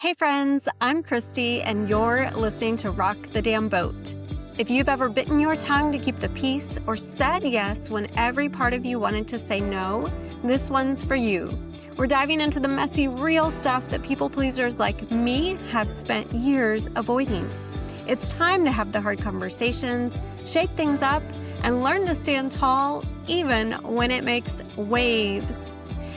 Hey friends, I'm Christy, and you're listening to Rock the Damn Boat. If you've ever bitten your tongue to keep the peace or said yes when every part of you wanted to say no, this one's for you. We're diving into the messy, real stuff that people pleasers like me have spent years avoiding. It's time to have the hard conversations, shake things up, and learn to stand tall even when it makes waves.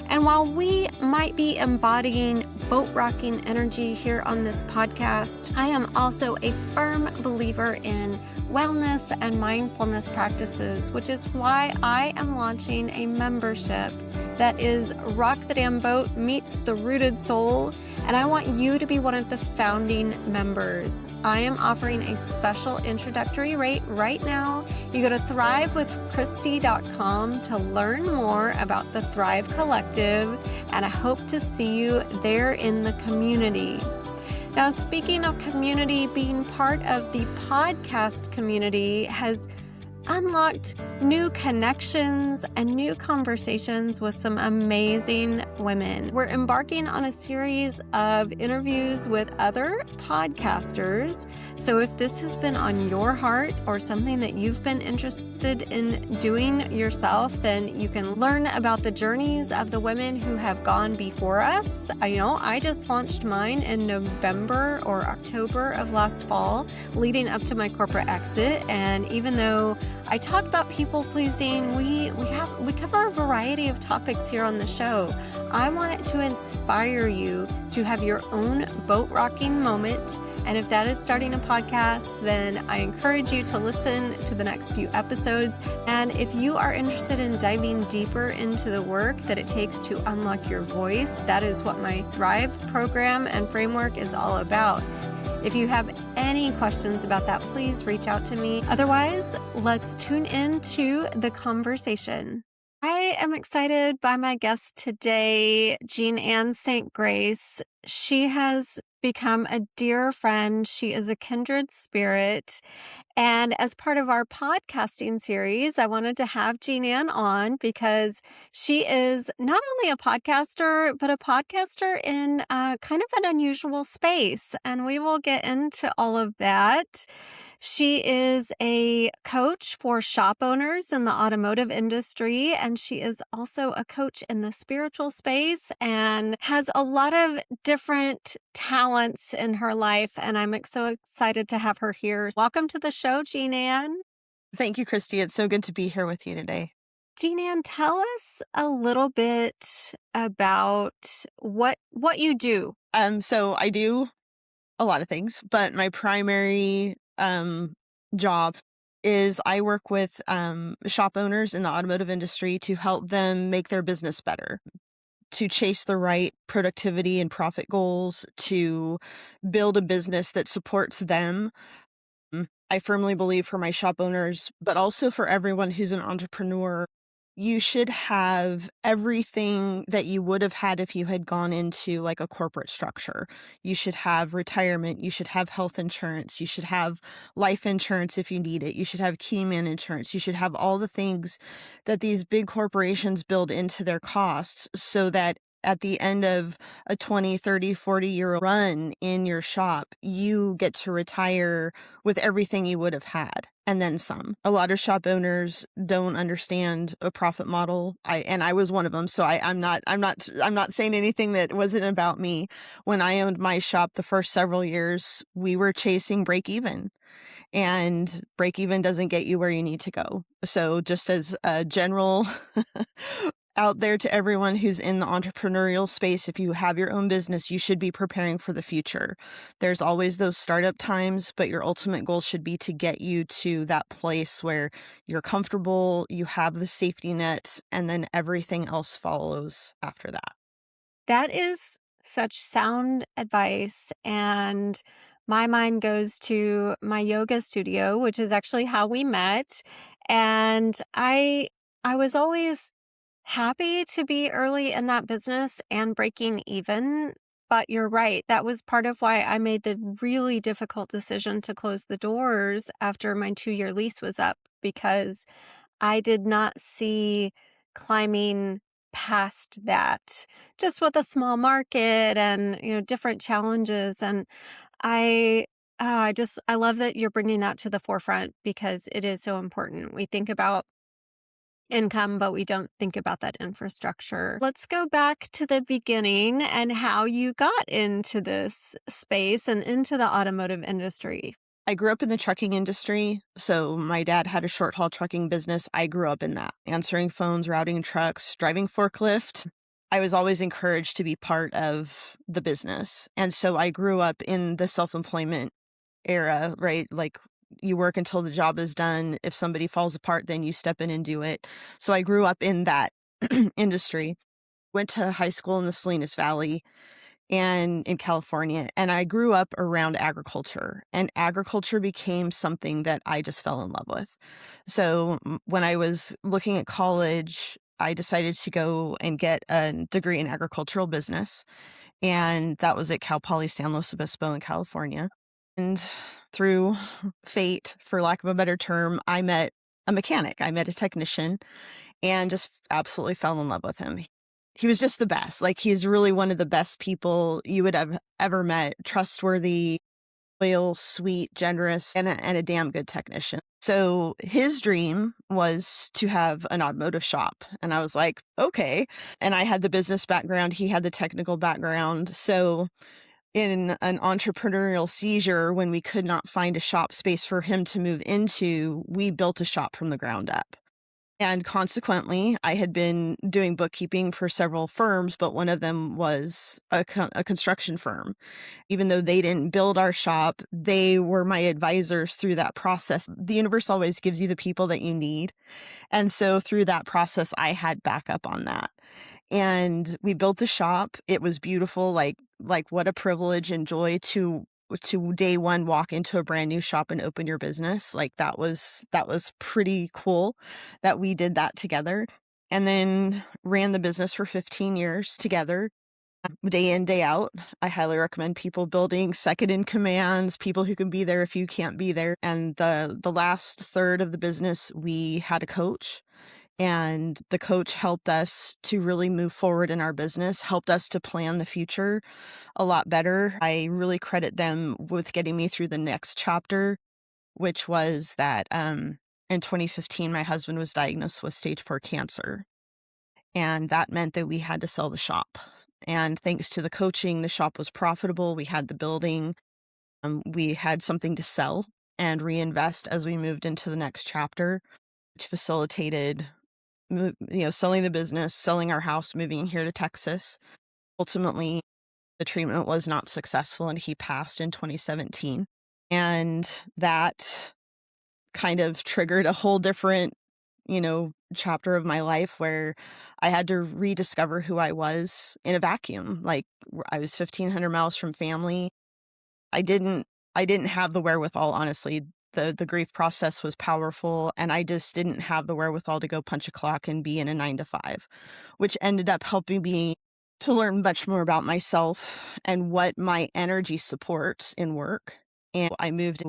And while we might be embodying boat rocking energy here on this podcast, I am also a firm believer in wellness and mindfulness practices, which is why I am launching a membership that is Rock the Damn Boat meets the Rooted Soul, and I want you to be one of the founding members. I am offering a special introductory rate right now. You go to thrivewithchristy.com to learn more about the Thrive Collective, and I hope to see you there in the community. Now, speaking of community, being part of the podcast community has unlocked new connections and new conversations with some amazing women. We're embarking on a series of interviews with other podcasters. So if this has been on your heart or something that you've been interested in doing yourself, then you can learn about the journeys of the women who have gone before us. I just launched mine in November or October of last fall, leading up to my corporate exit. And even though I talk about people pleasing, we cover a variety of topics here on the show. I want it to inspire you to have your own boat rocking moment. And if that is starting a podcast, then I encourage you to listen to the next few episodes. And if you are interested in diving deeper into the work that it takes to unlock your voice, that is what my Thrive program and framework is all about. If you have any questions about that, please reach out to me. Otherwise, let's tune into the conversation. I am excited by my guest today, JeanAnn Saint Grace. She has become a dear friend. She is a kindred spirit. And as part of our podcasting series, I wanted to have JeanAnn on because she is not only a podcaster, but a podcaster in kind of an unusual space. And we will get into all of that. She is a coach for shop owners in the automotive industry, and she is also a coach in the spiritual space and has a lot of different talents in her life. And I'm so excited to have her here. Welcome to the show, JeanAnn. Thank you, Christy. It's so good to be here with you today. JeanAnn, tell us a little bit about what you do. So I do a lot of things, but my primary job is I work with shop owners in the automotive industry to help them make their business better, to chase the right productivity and profit goals, to build a business that supports them. I firmly believe for my shop owners, but also for everyone who's an entrepreneur, you should have everything that you would have had if you had gone into like a corporate structure. You should have retirement. You should have health insurance. You should have life insurance if you need it. You should have key man insurance. You should have all the things that these big corporations build into their costs so that at the end of a 20, 30, 40-year run in your shop, you get to retire with everything you would have had and then some. A lot of shop owners don't understand a profit model. I was one of them, so I'm not saying anything that wasn't about me. When I owned my shop the first several years, we were chasing break even. And break even doesn't get you where you need to go. So just as a general out there to everyone who's in the entrepreneurial space, if you have your own business, you should be preparing for the future. There's always those startup times, but your ultimate goal should be to get you to that place where you're comfortable, you have the safety nets, and then everything else follows after that. That is such sound advice. And my mind goes to my yoga studio, which is actually how we met. And I was always happy to be early in that business and breaking even. But you're right. That was part of why I made the really difficult decision to close the doors after my 2-year lease was up, because I did not see climbing past that, just with a small market and, different challenges. And I, I love that you're bringing that to the forefront because it is so important. We think about income, but we don't think about that infrastructure. Let's go back to the beginning and how you got into this space and into the automotive industry. I grew up in the trucking industry. So my dad had a short haul trucking business. I grew up in that, answering phones, routing trucks, driving forklift. I was always encouraged to be part of the business. And so I grew up in the self-employment era, right? Like you work until the job is done. If somebody falls apart, then you step in and do it. So I grew up in that industry. Went to high school in the Salinas Valley and in California, and I grew up around agriculture, and agriculture became something that I just fell in love with. So when I was looking at college, I decided to go and get a degree in agricultural business, and that was at Cal Poly San Luis Obispo in California. And through fate, for lack of a better term, I met a mechanic. I met a technician and just absolutely fell in love with him. He was just the best. Like, he's really one of the best people you would have ever met. Trustworthy, loyal, sweet, generous, and a damn good technician. So his dream was to have an automotive shop. And I was like, okay. And I had the business background. He had the technical background. So in an entrepreneurial seizure, when we could not find a shop space for him to move into, we built a shop from the ground up. And consequently, I had been doing bookkeeping for several firms, but one of them was a construction firm. Even though they didn't build our shop, they were my advisors through that process. The universe always gives you the people that you need. And so through that process, I had backup on that. And we built the shop. It was beautiful. Like what a privilege and joy to day one walk into a brand new shop and open your business. Like that was pretty cool that we did that together, and then ran the business for 15 years together, day in, day out. I highly recommend people building second in commands, people who can be there if you can't be there. And the last third of the business, we had a coach, and the coach helped us to really move forward in our business, helped us to plan the future a lot better. I really credit them with getting me through the next chapter, which was that in 2015, my husband was diagnosed with stage 4 cancer. And that meant that we had to sell the shop. And thanks to the coaching, the shop was profitable. We had the building. We had something to sell and reinvest as we moved into the next chapter, which facilitated selling the business, selling our house, moving here to Texas. Ultimately, the treatment was not successful and he passed in 2017. And that kind of triggered a whole different, chapter of my life where I had to rediscover who I was in a vacuum. Like, I was 1,500 miles from family. I didn't have the wherewithal, honestly. The grief process was powerful, and I just didn't have the wherewithal to go punch a clock and be in a 9 to 5, which ended up helping me to learn much more about myself and what my energy supports in work. And I moved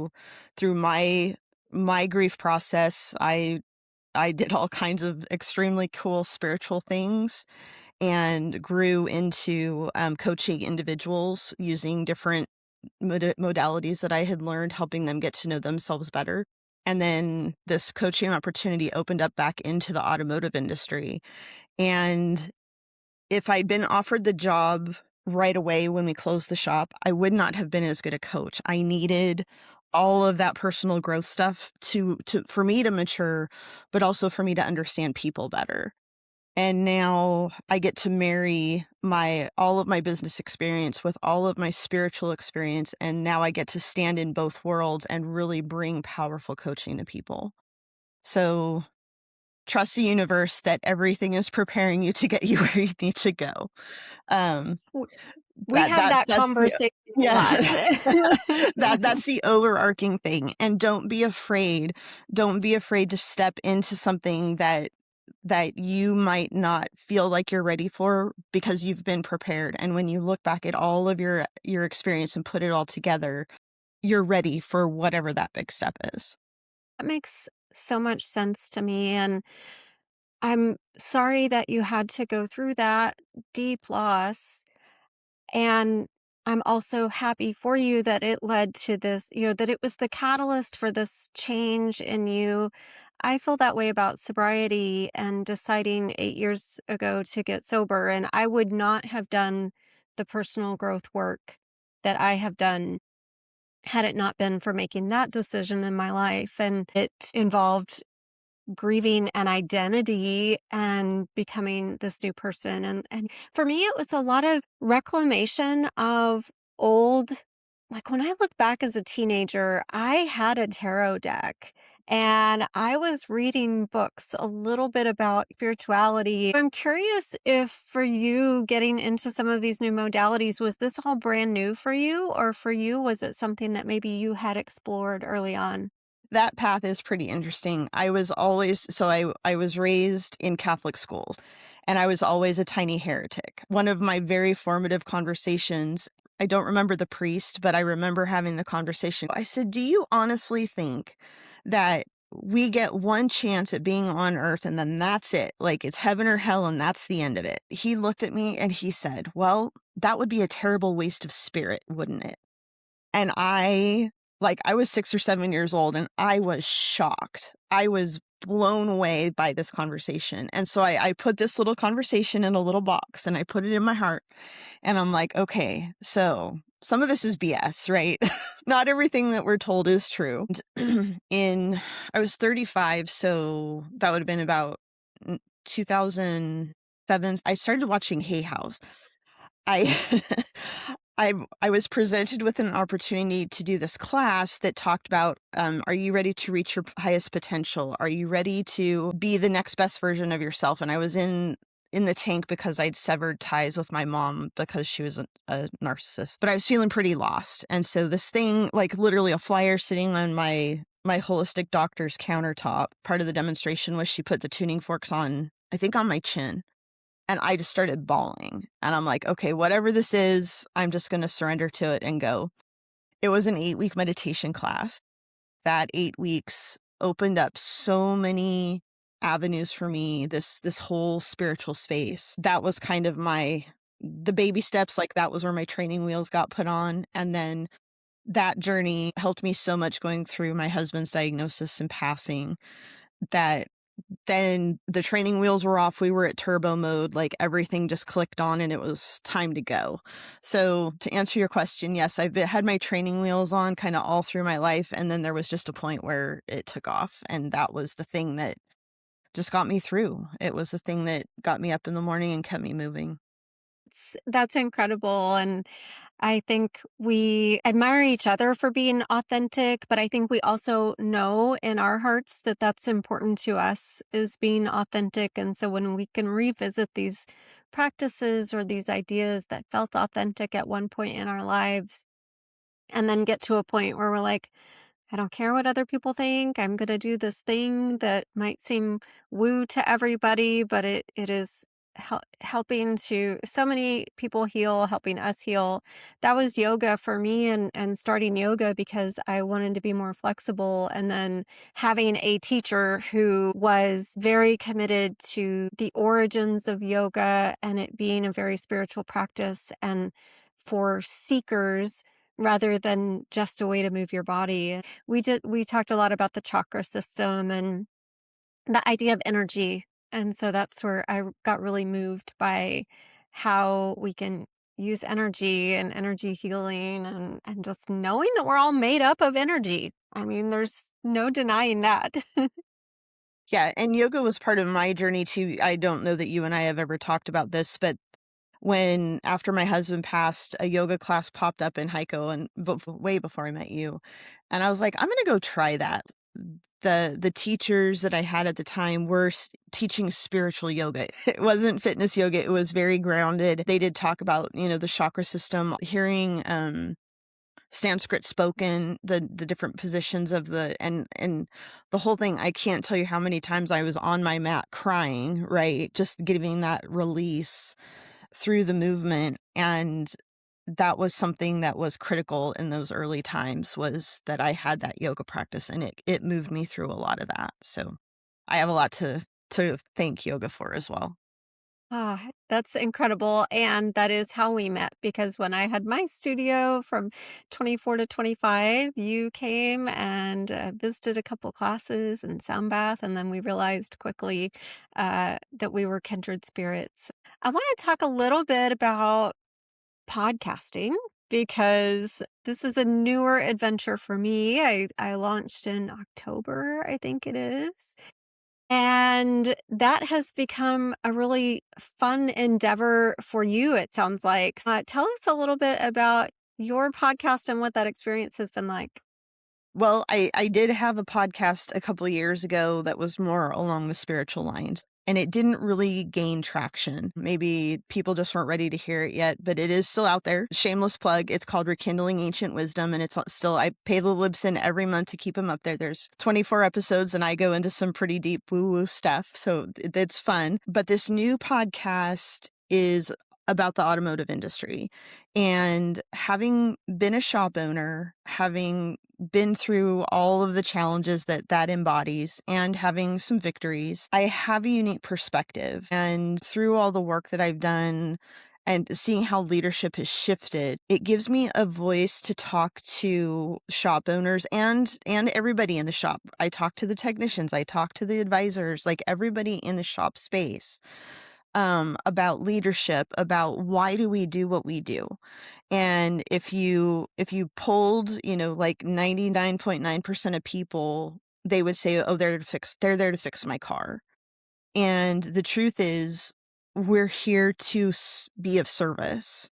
through my grief process. I did all kinds of extremely cool spiritual things and grew into coaching individuals using different modalities that I had learned, helping them get to know themselves better. And then this coaching opportunity opened up back into the automotive industry. And if I'd been offered the job right away when we closed the shop, I would not have been as good a coach. I needed all of that personal growth stuff for me to mature, but also for me to understand people better. And now I get to marry all of my business experience with all of my spiritual experience. And now I get to stand in both worlds and really bring powerful coaching to people. So trust the universe that everything is preparing you to get you where you need to go. Um, We have that that's the, conversation a yes, lot. that's the overarching thing. And don't be afraid to step into something that you might not feel like you're ready for, because you've been prepared. And when you look back at all of your experience and put it all together, you're ready for whatever that big step is. That makes so much sense to me. And I'm sorry that you had to go through that deep loss. And I'm also happy for you that it led to this, that it was the catalyst for this change in you. I feel that way about sobriety and deciding 8 years ago to get sober. And I would not have done the personal growth work that I have done had it not been for making that decision in my life. And it involved grieving an identity and becoming this new person. And for me, it was a lot of reclamation of old, like when I look back as a teenager, I had a tarot deck. And I was reading books a little bit about spirituality. I'm curious if for you getting into some of these new modalities, was this all brand new for you? Or for you, was it something that maybe you had explored early on? That path is pretty interesting. I was always so I was raised in Catholic schools, and I was always a tiny heretic. One of my very formative conversations, I don't remember the priest, but I remember having the conversation. I said, "Do you honestly think that we get one chance at being on earth and then that's it? Like it's heaven or hell and that's the end of it?" He looked at me and he said, "Well, that would be a terrible waste of spirit, wouldn't it?" And I was 6 or 7 years old, and I was shocked. I was blown away by this conversation, and so I put this little conversation in a little box, and I put it in my heart, and I'm like, "Okay, so some of this is BS, right? Not everything that we're told is true." And in I was 35, so that would have been about 2007. I started watching Hay House. I I was presented with an opportunity to do this class that talked about, are you ready to reach your highest potential? Are you ready to be the next best version of yourself? And I was in the tank because I'd severed ties with my mom because she was a narcissist, but I was feeling pretty lost. And so this thing, like literally a flyer sitting on my holistic doctor's countertop, part of the demonstration was she put the tuning forks on, I think on my chin. And I just started bawling. And I'm like, okay, whatever this is, I'm just going to surrender to it and go. It was an 8-week meditation class. That 8 weeks opened up so many avenues for me, this whole spiritual space. That was kind of the baby steps, like that was where my training wheels got put on. And then that journey helped me so much going through my husband's diagnosis and passing that then the training wheels were off. We were at turbo mode, like everything just clicked on and it was time to go. So to answer your question, yes, I've had my training wheels on kind of all through my life. And then there was just a point where it took off. And that was the thing that just got me through. It was the thing that got me up in the morning and kept me moving. That's incredible. And I think we admire each other for being authentic, but I think we also know in our hearts that that's important to us is being authentic. And so when we can revisit these practices or these ideas that felt authentic at one point in our lives, and then get to a point where we're like, I don't care what other people think. I'm going to do this thing that might seem woo to everybody, but it is helping to so many people heal, helping us heal. That was yoga for me, and starting yoga because I wanted to be more flexible. And then having a teacher who was very committed to the origins of yoga and it being a very spiritual practice and for seekers rather than just a way to move your body. We talked a lot about the chakra system and the idea of energy. And so that's where I got really moved by how we can use energy and energy healing and just knowing that we're all made up of energy. I mean, there's no denying that. Yeah. And yoga was part of my journey too. I don't know that you and I have ever talked about this, but when after my husband passed, a yoga class popped up in Heiko and way before I met you. And I was like, I'm going to go try that. The teachers that I had at the time were teaching spiritual yoga. It wasn't fitness yoga. It was very grounded. They did talk about, the chakra system, hearing Sanskrit spoken, the different positions of and the whole thing. I can't tell you how many times I was on my mat crying, right? Just giving that release through the movement. And that was something that was critical in those early times, was that I had that yoga practice, and it moved me through a lot of that. So I have a lot to to thank yoga for as well. Ah, that's incredible. And that is how we met because when I had my studio from 24 to 25, you came and visited a couple classes and sound bath. And then we realized quickly that we were kindred spirits. I want to talk a little bit about podcasting because this is a newer adventure for me. I launched in October, I think it is. And that has become a really fun endeavor for you, it sounds like. Tell us a little bit about your podcast and what that experience has been like. Well, I did have a podcast a couple of years ago that was more along the spiritual lines, and it didn't really gain traction. Maybe people just weren't ready to hear it yet, but it is still out there. Shameless plug. It's called Rekindling Ancient Wisdom, and it's still, I pay the Libsyn every month to keep them up there. There's 24 episodes, and I go into some pretty deep woo-woo stuff, so it's fun. But this new podcast is about the automotive industry. And having been a shop owner, having been through all of the challenges that that embodies and having some victories, I have a unique perspective. And through all the work that I've done and seeing how leadership has shifted, it gives me a voice to talk to shop owners and everybody in the shop. I talk to the technicians, I talk to the advisors, like everybody in the shop space, about leadership, about why do we do what we do. And if you polled, like 99.9% of people, they would say, oh, they're there to fix my car. And the truth is, we're here to be of service.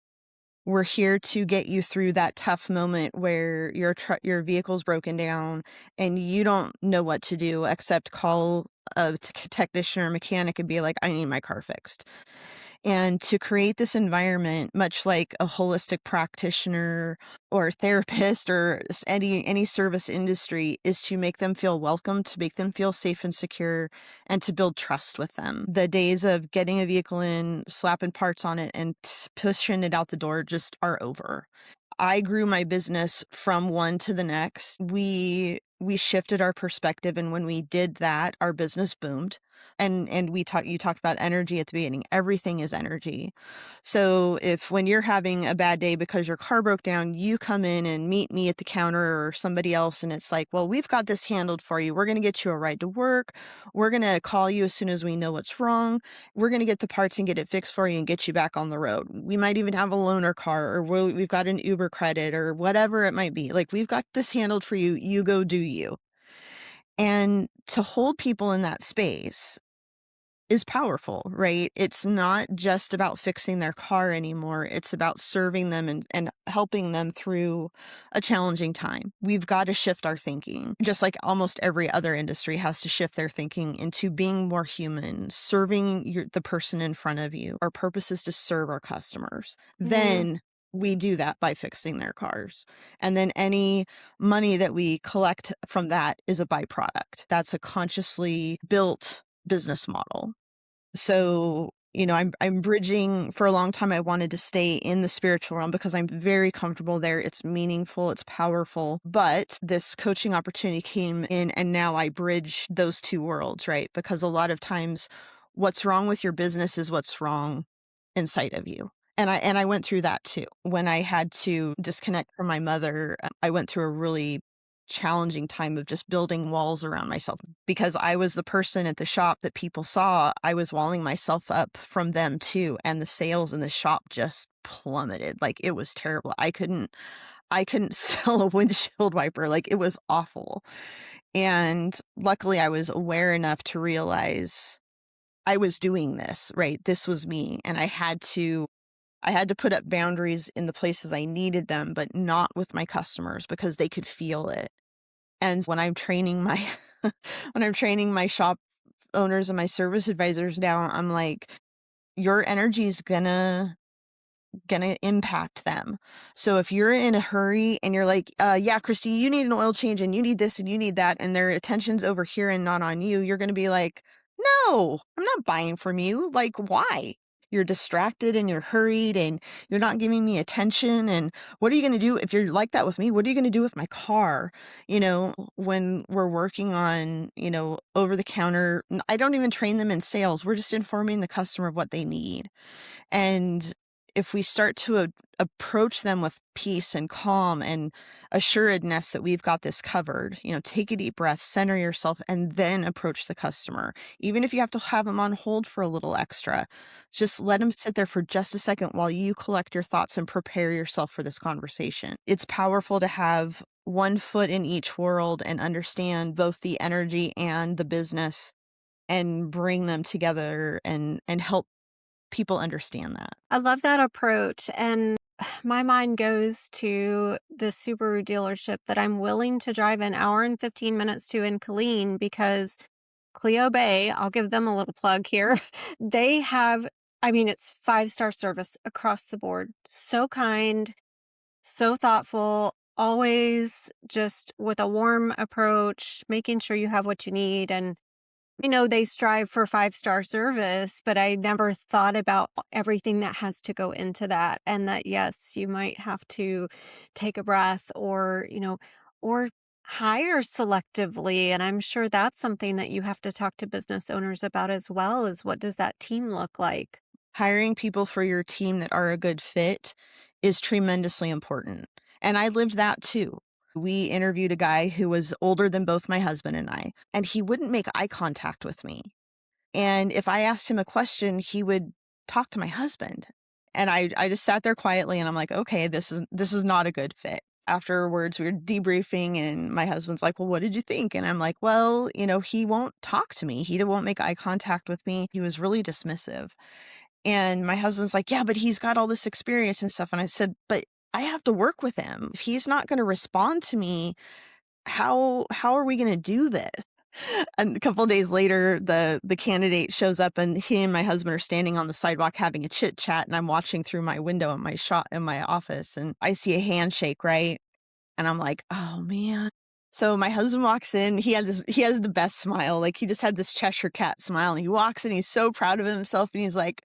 We're here to get you through that tough moment where your vehicle's broken down and you don't know what to do except call a technician or mechanic and be like, I need my car fixed. And to create this environment, much like a holistic practitioner or therapist or any service industry, is to make them feel welcome, to make them feel safe and secure, and to build trust with them. The days of getting a vehicle in, slapping parts on it, and pushing it out the door just are over. I grew my business from one to the next. We shifted our perspective, and when we did that, our business boomed. And you talked about energy at the beginning. Everything is energy. So if when you're having a bad day because your car broke down, you come in and meet me at the counter or somebody else, and it's like, well, we've got this handled for you. We're going to get you a ride to work. We're going to call you as soon as we know what's wrong. We're going to get the parts and get it fixed for you and get you back on the road. We might even have a loaner car, or we've got an Uber credit or whatever it might be. Like, we've got this handled for you. You go do you. And to hold people in that space is powerful, right? It's not just about fixing their car anymore. It's about serving them and helping them through a challenging time. We've got to shift our thinking, just like almost every other industry has to shift their thinking into being more human, serving the person in front of you. Our purpose is to serve our customers. Then we do that by fixing their cars. And then any money that we collect from that is a byproduct. That's a consciously built business model. So, I'm bridging. For a long time, I wanted to stay in the spiritual realm because I'm very comfortable there. It's meaningful, it's powerful. But this coaching opportunity came in, and now I bridge those two worlds, right? Because a lot of times what's wrong with your business is what's wrong inside of you. And I went through that too. When I had to disconnect from my mother, I went through a really challenging time of just building walls around myself because I was the person at the shop that people saw. I was walling myself up from them too, and the sales in the shop just plummeted. Like, it was terrible. I couldn't sell a windshield wiper. Like, it was awful. And luckily I was aware enough to realize I was doing this, right? This was me, and I had to put up boundaries in the places I needed them, but not with my customers because they could feel it. And when I'm training my shop owners and my service advisors now, I'm like, your energy is gonna impact them. So if you're in a hurry and you're like, yeah, Christy, you need an oil change and you need this and you need that, and their attention's over here and not on you, you're gonna be like, no, I'm not buying from you. Like, why? you're distracted and you're hurried and you're not giving me attention. And what are you going to do if you're like that with me? What are you going to do with my car? When we're working on, over the counter, I don't even train them in sales. We're just informing the customer of what they need. And if we start to approach them with peace and calm and assuredness that we've got this covered, take a deep breath, center yourself, and then approach the customer. Even if you have to have them on hold for a little extra, just let them sit there for just a second while you collect your thoughts and prepare yourself for this conversation. It's powerful to have one foot in each world and understand both the energy and the business and bring them together and help people understand that. I love that approach. And my mind goes to the Subaru dealership that I'm willing to drive an hour and 15 minutes to in Killeen because Clio Bay, I'll give them a little plug here. They have, I mean, it's 5-star service across the board. So kind, so thoughtful, always just with a warm approach, making sure you have what you need. And they strive for 5-star service, but I never thought about everything that has to go into that. And that, yes, you might have to take a breath or hire selectively. And I'm sure that's something that you have to talk to business owners about as well, is what does that team look like? Hiring people for your team that are a good fit is tremendously important. And I lived that too. We interviewed a guy who was older than both my husband and he wouldn't make eye contact with me. And if I asked him a question, he would talk to my husband. And I just sat there quietly and I'm like, okay, this is not a good fit. Afterwards, we were debriefing and my husband's like, well, what did you think? And I'm like, well, he won't talk to me. He won't make eye contact with me. He was really dismissive. And my husband's like, yeah, but he's got all this experience and stuff. And I said, but I have to work with him. If he's not going to respond to me, how are we going to do this? And a couple of days later, the candidate shows up and he and my husband are standing on the sidewalk having a chit chat. And I'm watching through my window in my office and I see a handshake, right? And I'm like, oh man. So my husband walks in, he has the best smile. Like he just had this Cheshire cat smile. And he walks in, he's so proud of himself and he's like,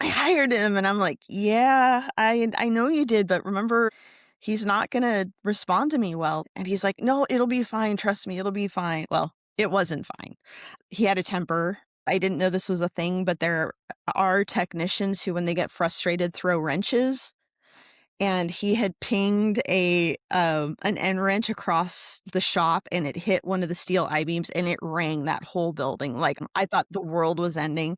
I hired him. And I'm like, yeah, I know you did, but remember, he's not going to respond to me well. And he's like, no, it'll be fine. Trust me, it'll be fine. Well, it wasn't fine. He had a temper. I didn't know this was a thing, but there are technicians who, when they get frustrated, throw wrenches. And he had pinged an end wrench across the shop and it hit one of the steel I-beams and it rang that whole building. Like I thought the world was ending.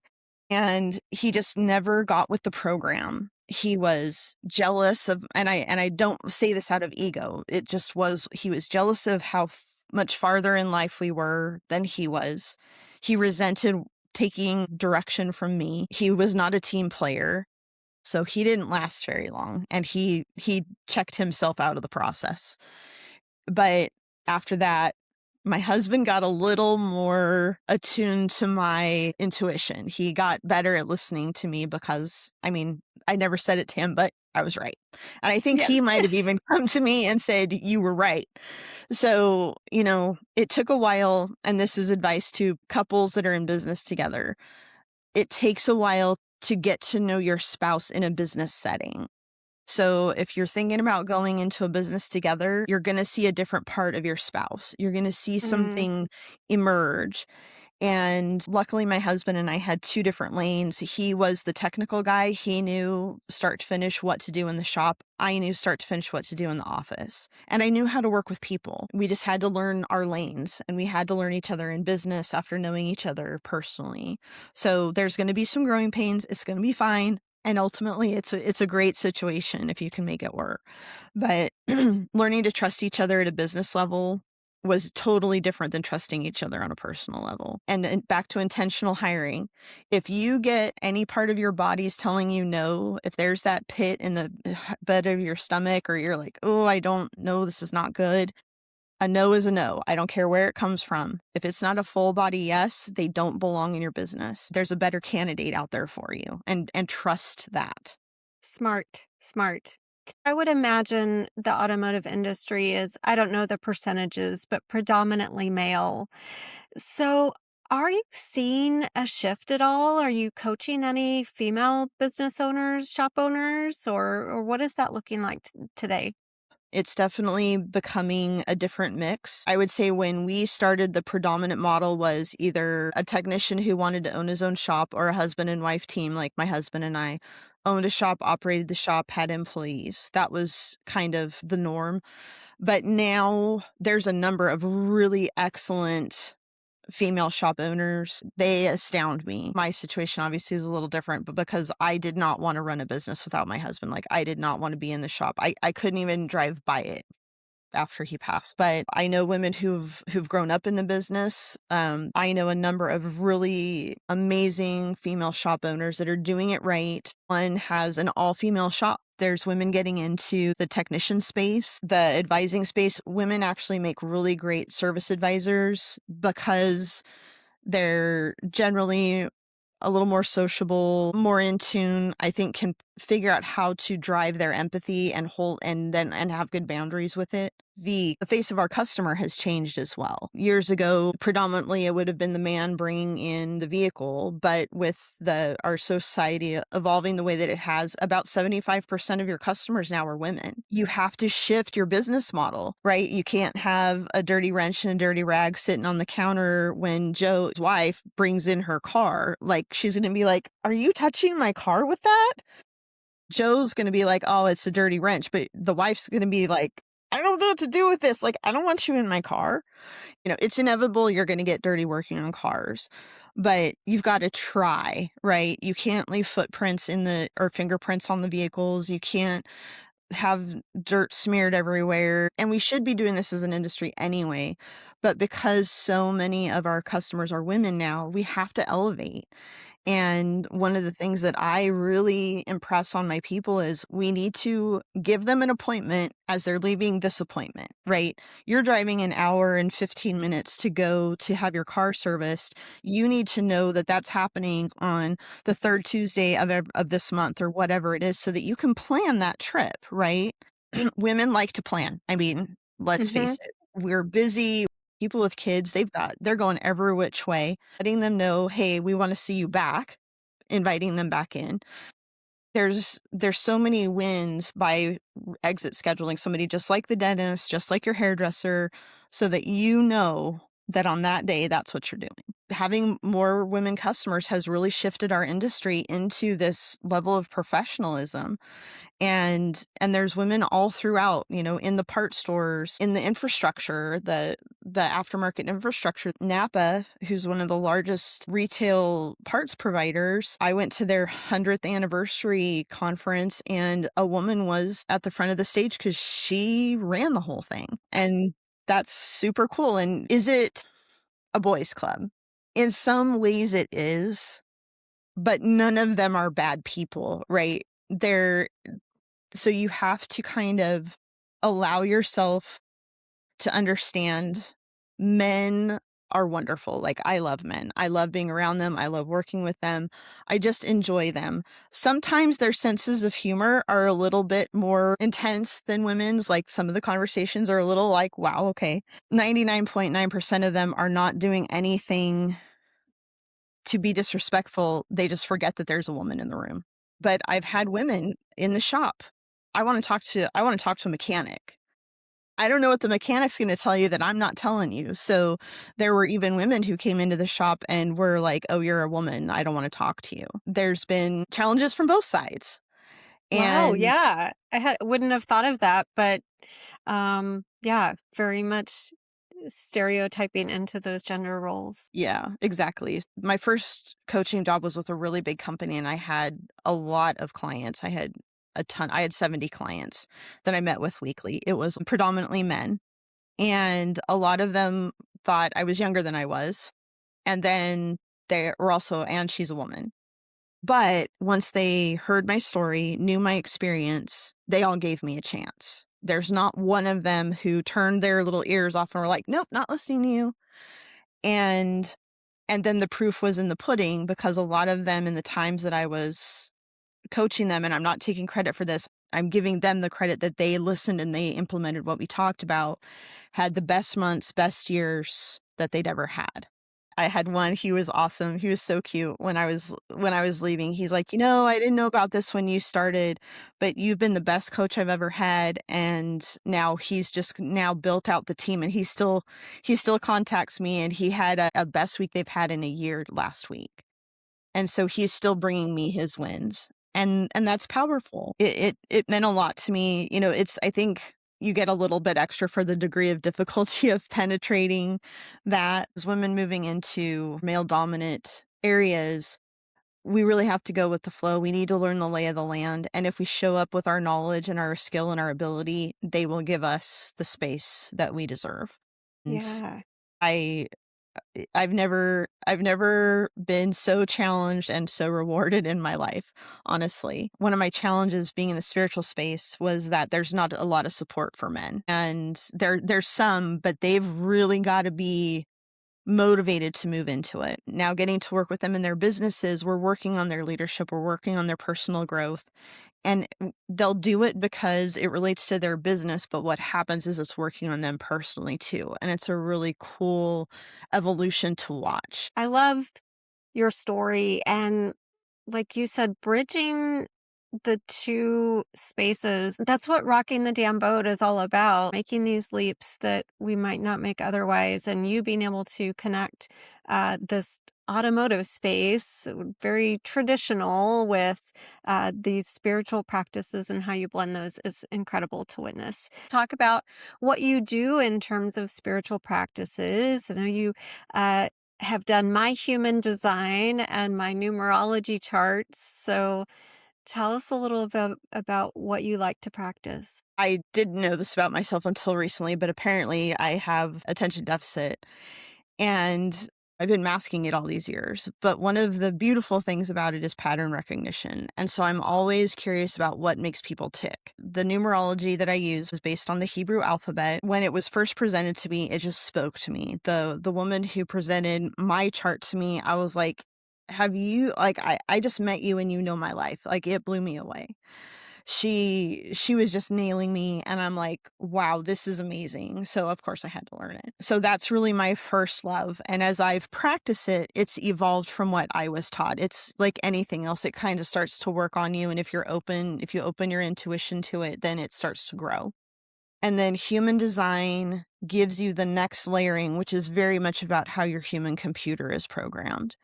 And he just never got with the program. He was jealous of, and I don't say this out of ego. It just was, he was jealous of how much farther in life we were than he was. He resented taking direction from me. He was not a team player. So he didn't last very long and he checked himself out of the process. But after that, my husband got a little more attuned to my intuition. He got better at listening to me because, I never said it to him, but I was right. And I think he Yes. might have even come to me and said, you were right. So, it took a while. And this is advice to couples that are in business together. It takes a while to get to know your spouse in a business setting. So if you're thinking about going into a business together, you're going to see a different part of your spouse. You're going to see something emerge. And luckily, my husband and I had 2 different lanes. He was the technical guy. He knew start to finish what to do in the shop. I knew start to finish what to do in the office. And I knew how to work with people. We just had to learn our lanes and we had to learn each other in business after knowing each other personally. So there's going to be some growing pains. It's going to be fine. And ultimately, it's a great situation if you can make it work. But learning to trust each other at a business level was totally different than trusting each other on a personal level. And back to intentional hiring. If you get any part of your body's telling you no, if there's that pit in the bed of your stomach, or you're like, oh, I don't know, this is not good. A no is a no. I don't care where it comes from. If it's not a full body yes, they don't belong in your business. There's a better candidate out there for you, and trust that. Smart. I would imagine the automotive industry is, I don't know the percentages, but predominantly male. So Are you seeing a shift at all? Are you coaching any female business owners, shop owners, or what is that looking like today? It's definitely becoming a different mix. I would say when we started, the predominant model was either a technician who wanted to own his own shop or a husband and wife team, like my husband and I owned a shop, operated the shop, had employees. That was kind of the norm. But now there's a number of really excellent female shop owners. They astound me. My situation obviously is a little different, but because I did not want to run a business without my husband, like I did not want to be in the shop. I couldn't even drive by it after he passed. But I know women who've grown up in the business. I know a number of really amazing female shop owners that are doing it right. One has an all-female shop. There's women getting into the technician space, the advising space. Women actually make really great service advisors because they're generally a little more sociable, more in tune, I think can figure out how to drive their empathy and hold and have good boundaries with it. The face of our customer has changed as well. Years ago, predominantly it would have been the man bringing in the vehicle, but with our society evolving the way that it has, about 75% of your customers now are women. You have to shift your business model, right? You can't have a dirty wrench and a dirty rag sitting on the counter when Joe's wife brings in her car. Like, she's going to be like, "Are you touching my car with that?" Joe's going to be like, "Oh, it's a dirty wrench." But the wife's going to be like, "I don't know what to do with this. Like, I don't want you in my car." It's inevitable you're going to get dirty working on cars, but you've got to try, right? You can't leave footprints or fingerprints on the vehicles. You can't have dirt smeared everywhere. And we should be doing this as an industry anyway. But because so many of our customers are women now, we have to elevate. And one of the things that I really impress on my people is we need to give them an appointment as they're leaving this appointment, right? You're driving an hour and 15 minutes to go to have your car serviced. You need to know that that's happening on the third Tuesday of this month or whatever it is so that you can plan that trip, right? Women like to plan. I mean, let's Mm-hmm. face it. We're busy. People with kids, they're going every which way, letting them know, "Hey, we want to see you back," inviting them back in. There's so many wins by exit scheduling somebody just like the dentist, just like your hairdresser, so that you know that on that day, that's what you're doing. Having more women customers has really shifted our industry into this level of professionalism. And there's women all throughout, in the part stores, in the infrastructure, the aftermarket infrastructure. NAPA, who's one of the largest retail parts providers, I went to their 100th anniversary conference and a woman was at the front of the stage because she ran the whole thing. And that's super cool. And is it a boys club? In some ways it is, but none of them are bad people, right? So you have to kind of allow yourself to understand men are wonderful. Like, I love men. I love being around them. I love working with them. I just enjoy them. Sometimes their senses of humor are a little bit more intense than women's. Like, some of the conversations are a little like, wow, okay. 99.9% of them are not doing anything to be disrespectful. They just forget that there's a woman in the room. But I've had women in the shop. I want to talk to a mechanic. I don't know what the mechanic's going to tell you that I'm not telling you. So there were even women who came into the shop and were like, "Oh, you're a woman. I don't want to talk to you." There's been challenges from both sides. Wow, And yeah. Wouldn't have thought of that, but yeah, very much stereotyping into those gender roles. yeah, exactly. My first coaching job was with a really big company and I had a lot of clients. I had a ton. I had 70 clients that I met with weekly. It was predominantly men. And a lot of them thought I was younger than I was. And then they were also, "And she's a woman." But once they heard my story, knew my experience, they all gave me a chance. There's not one of them who turned their little ears off and were like, "Nope, not listening to you." And then the proof was in the pudding because a lot of them in the times that I was coaching them, and I'm not taking credit for this, I'm giving them the credit that they listened and they implemented what we talked about, had the best months, best years that they'd ever had. I had one, he was awesome. He was so cute when I was leaving. He's like, I didn't know about this when you started, but you've been the best coach I've ever had." And now he's just now built out the team, and he still contacts me, and he had a best week they've had in a year last week. And so he's still bringing me his wins. And that's powerful. It meant a lot to me. I think you get a little bit extra for the degree of difficulty of penetrating that. As women moving into male dominant areas, we really have to go with the flow. We need to learn the lay of the land. And if we show up with our knowledge and our skill and our ability, they will give us the space that we deserve. And Yeah. I I've never been so challenged and so rewarded in my life, honestly. One of my challenges being in the spiritual space was that there's not a lot of support for men. And there's some, but they've really got to be motivated to move into it. Now, getting to work with them in their businesses, we're working on their leadership, we're working on their personal growth. And they'll do it because it relates to their business, but what happens is it's working on them personally too. And it's a really cool evolution to watch. I love your story. And like you said, bridging the two spaces, that's what rocking the damn boat is all about, making these leaps that we might not make otherwise. And you being able to connect this automotive space, very traditional, with these spiritual practices and how you blend those is incredible to witness. Talk about what you do in terms of spiritual practices. I know you have done my human design and my numerology charts. So tell us a little bit about what you like to practice. I didn't know this about myself until recently, but apparently I have attention deficit. And I've been masking it all these years. But one of the beautiful things about it is pattern recognition. And so I'm always curious about what makes people tick. The numerology that I use was based on the Hebrew alphabet. When it was first presented to me, it just spoke to me. The woman who presented my chart to me, I was like, have you, like, I just met you and you know my life. Like, it blew me away. She was just nailing me, and I'm like, wow, this is amazing. So of course I had to learn it. So that's really my first love. And as I've practiced it, it's evolved from what I was taught. It's like anything else, it kind of starts to work on you. And if you open your intuition to it, then it starts to grow. And then human design gives you the next layering, which is very much about how your human computer is programmed.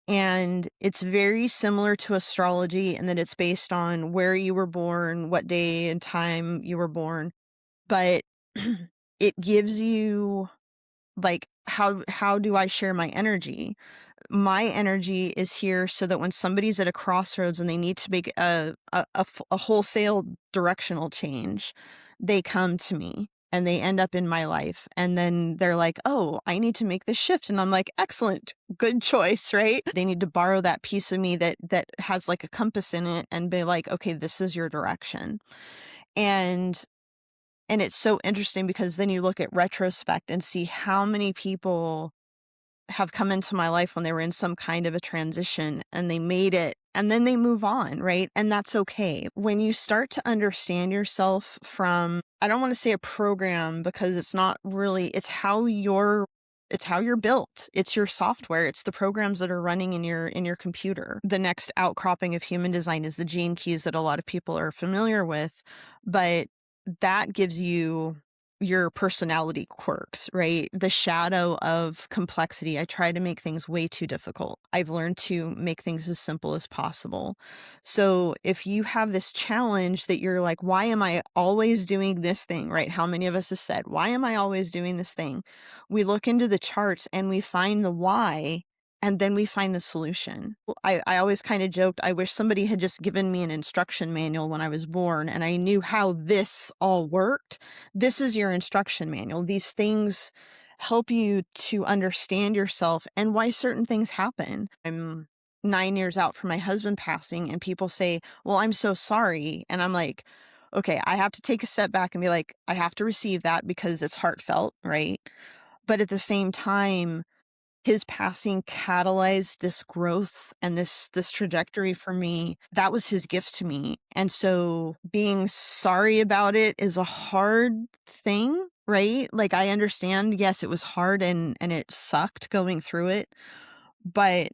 And it's very similar to astrology in that it's based on where you were born, what day and time you were born. But it gives you, like, how do I share my energy? My energy is here so that when somebody's at a crossroads and they need to make a wholesale directional change, they come to me and they end up in my life. And then they're like, oh, I need to make this shift. And I'm like, excellent, good choice, right? They need to borrow that piece of me that has like a compass in it and be like, okay, this is your direction. And it's so interesting because then you look at retrospect and see how many people have come into my life when they were in some kind of a transition and they made it and then they move on, right? And that's okay. When you start to understand yourself from, I don't want to say a program because it's not really, it's how you're built. It's your software. It's the programs that are running in your computer. The next outcropping of human design is the gene keys that a lot of people are familiar with, but that gives you your personality quirks, right? The shadow of complexity. I try to make things way too difficult. I've learned to make things as simple as possible. So if you have this challenge that you're like, why am I always doing this thing, right? How many of us have said, why am I always doing this thing? We look into the charts and we find the why, and then we find the solution. I always kind of joked, I wish somebody had just given me an instruction manual when I was born and I knew how this all worked. This is your instruction manual. These things help you to understand yourself and why certain things happen. I'm 9 years out from my husband passing and people say, well, I'm so sorry. And I'm like, okay, I have to take a step back and be like, I have to receive that because it's heartfelt, right? But at the same time, his passing catalyzed this growth and this trajectory for me. That was his gift to me. And so being sorry about it is a hard thing, right? Like, I understand, yes, it was hard and it sucked going through it, but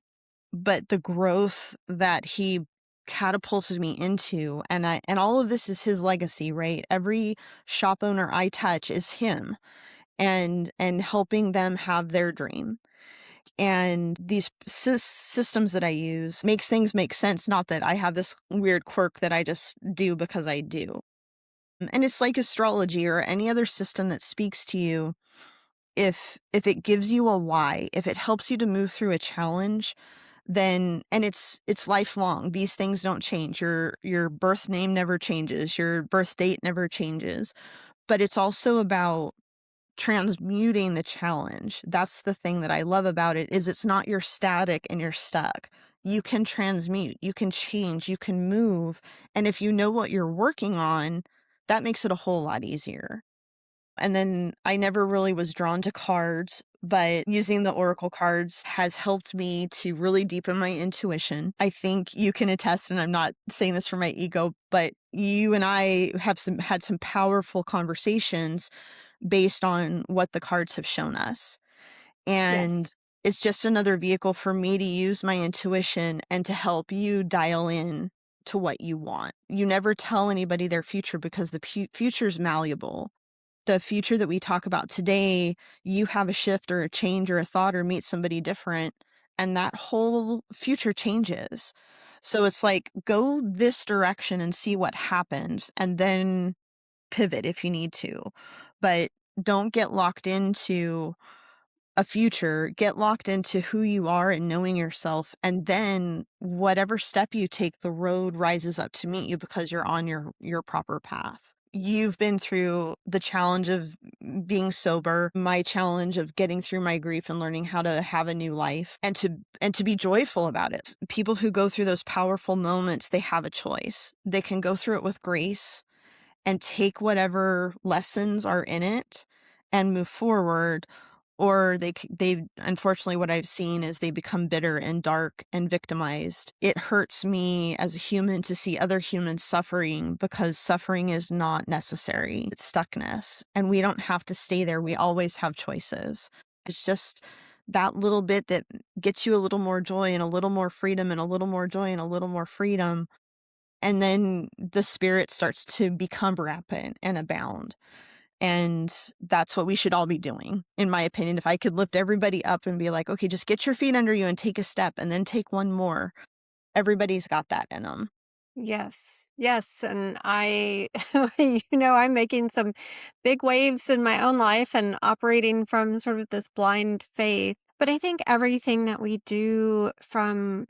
the growth that he catapulted me into, and all of this is his legacy, right? Every shop owner I touch is him, and helping them have their dream. And these systems that I use makes things make sense, not that I have this weird quirk that I just do because I do. And it's like astrology or any other system that speaks to you. If it gives you a why, if it helps you to move through a challenge, then, and it's lifelong. These things don't change. Your birth name never changes. Your birth date never changes. But it's also about transmuting the challenge. That's the thing that I love about it, is it's not you're static and you're stuck. You can transmute, you can change, you can move. And if you know what you're working on, that makes it a whole lot easier. And then I never really was drawn to cards, but using the oracle cards has helped me to really deepen my intuition. I think you can attest, and I'm not saying this for my ego, but you and I have had some powerful conversations based on what the cards have shown us. And Yes. it's just another vehicle for me to use my intuition and to help you dial in to what you want. You never tell anybody their future because the future's malleable. The future that we talk about today, you have a shift or a change or a thought or meet somebody different, and that whole future changes. So it's like, go this direction and see what happens, and then pivot if you need to. But don't get locked into a future, get locked into who you are and knowing yourself. And then whatever step you take, the road rises up to meet you because you're on your proper path. You've been through the challenge of being sober, my challenge of getting through my grief and learning how to have a new life and to be joyful about it. People who go through those powerful moments, they have a choice. They can go through it with grace and take whatever lessons are in it and move forward, or they unfortunately, what I've seen is they become bitter and dark and victimized. It hurts me as a human to see other humans suffering, because suffering is not necessary. It's stuckness, and we don't have to stay there. We always have choices. It's just that little bit that gets you a little more joy and a little more freedom and a little more joy and a little more freedom. And then the spirit starts to become rampant and abound. And that's what we should all be doing, in my opinion. If I could lift everybody up and be like, okay, just get your feet under you and take a step and then take one more. Everybody's got that in them. Yes. Yes. And I'm making some big waves in my own life and operating from sort of this blind faith. But I think everything that we do from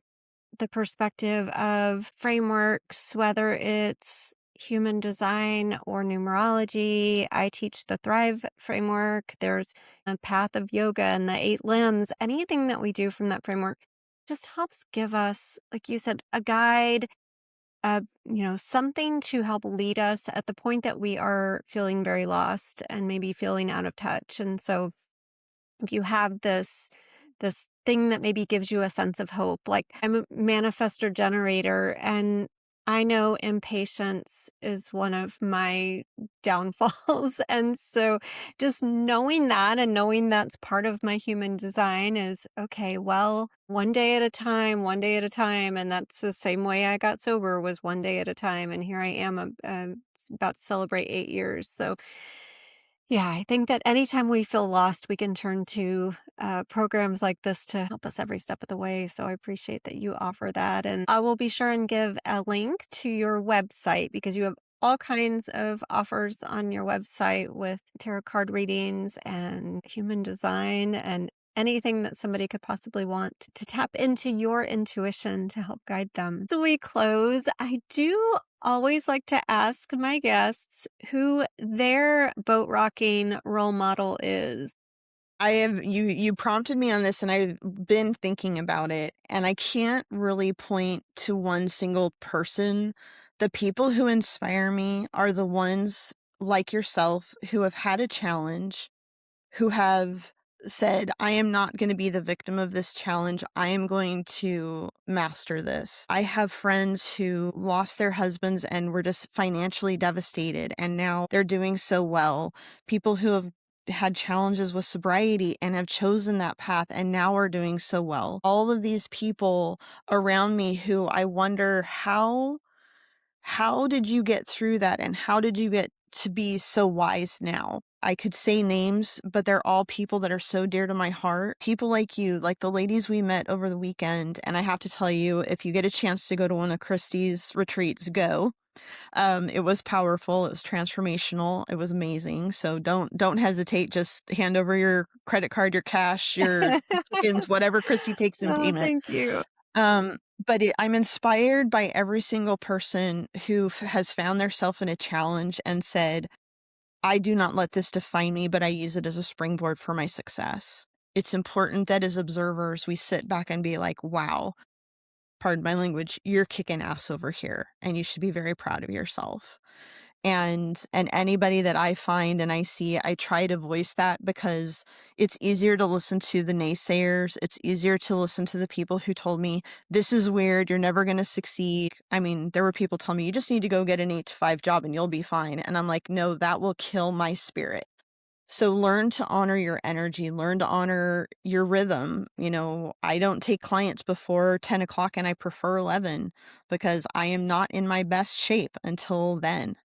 the perspective of frameworks, whether it's human design or numerology. I teach the Thrive framework. There's a path of yoga and the 8 limbs. Anything that we do from that framework just helps give us, like you said, a guide, something to help lead us at the point that we are feeling very lost and maybe feeling out of touch. And so if you have this thing that maybe gives you a sense of hope, like I'm a manifestor generator, and I know impatience is one of my downfalls. And so just knowing that and knowing that's part of my human design is okay, well, one day at a time, one day at a time. And that's the same way I got sober, was one day at a time. And here I am, about to celebrate 8 years. So yeah, I think that anytime we feel lost, we can turn to programs like this to help us every step of the way. So I appreciate that you offer that. And I will be sure and give a link to your website, because you have all kinds of offers on your website with tarot card readings and human design and anything that somebody could possibly want to tap into your intuition to help guide them. So we close. I do always like to ask my guests who their boat rocking role model is. I have you prompted me on this, and I've been thinking about it, and I can't really point to one single person. The people who inspire me are the ones like yourself who have had a challenge, who have said, I am not going to be the victim of this challenge. I am going to master this. I have friends who lost their husbands and were just financially devastated, and now they're doing so well. People who have had challenges with sobriety and have chosen that path and now are doing so well. All of these people around me who I wonder how did you get through that and how did you get to be so wise now? I could say names, but they're all people that are so dear to my heart. People like you, like the ladies we met over the weekend. And I have to tell you, if you get a chance to go to one of Christy's retreats, go. It was powerful. It was transformational. It was amazing. So don't hesitate. Just hand over your credit card, your cash, your tokens, whatever Christy takes in Oh, payment. thank you. But I'm inspired by every single person who has found themselves in a challenge and said, I do not let this define me, but I use it as a springboard for my success. It's important that as observers, we sit back and be like, wow, pardon my language, you're kicking ass over here and you should be very proud of yourself. And anybody that I find and I see, I try to voice that because it's easier to listen to the naysayers. It's easier to listen to the people who told me, this is weird, you're never going to succeed. I mean, there were people telling me, you just need to go get an 8-to-5 job and you'll be fine. And I'm like, no, that will kill my spirit. So learn to honor your energy, learn to honor your rhythm. You know, I don't take clients before 10 o'clock and I prefer 11 because I am not in my best shape until then.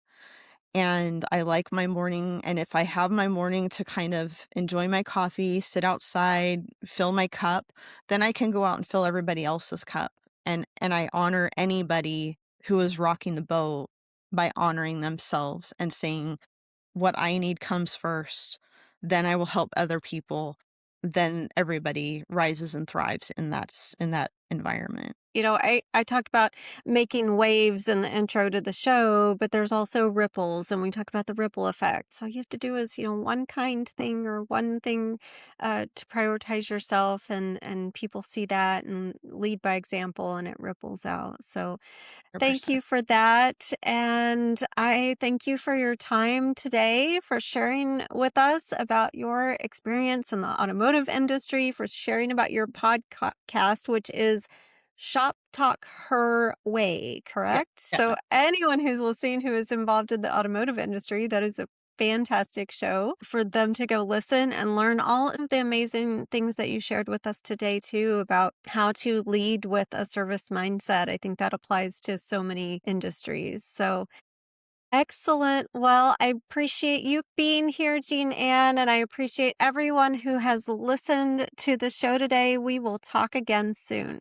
And I like my morning. And if I have my morning to kind of enjoy my coffee, sit outside, fill my cup, then I can go out and fill everybody else's cup. And I honor anybody who is rocking the boat by honoring themselves and saying, what I need comes first. Then I will help other people. Then everybody rises and thrives in that environment. You know, I talk about making waves in the intro to the show, but there's also ripples, and we talk about the ripple effect. So all you have to do is, one kind thing or one thing to prioritize yourself, and people see that and lead by example, and it ripples out. So thank 100%. you for that. And I thank you for your time today, for sharing with us about your experience in the automotive industry, for sharing about your podcast, which is Shop Talk Her Way, correct? Yeah. So anyone who's listening who is involved in the automotive industry, that is a fantastic show for them to go listen and learn all of the amazing things that you shared with us today too about how to lead with a service mindset. I think that applies to so many industries. So excellent. Well, I appreciate you being here, JeanAnn, and I appreciate everyone who has listened to the show today. We will talk again soon.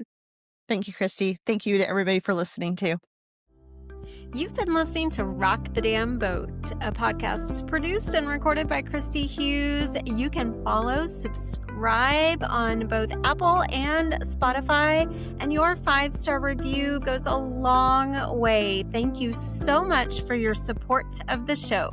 Thank you, Christy. Thank you to everybody for listening too. You've been listening to Rock the Damn Boat, a podcast produced and recorded by Christy Hughes. You can follow, subscribe on both Apple and Spotify, and your 5-star review goes a long way. Thank you so much for your support of the show.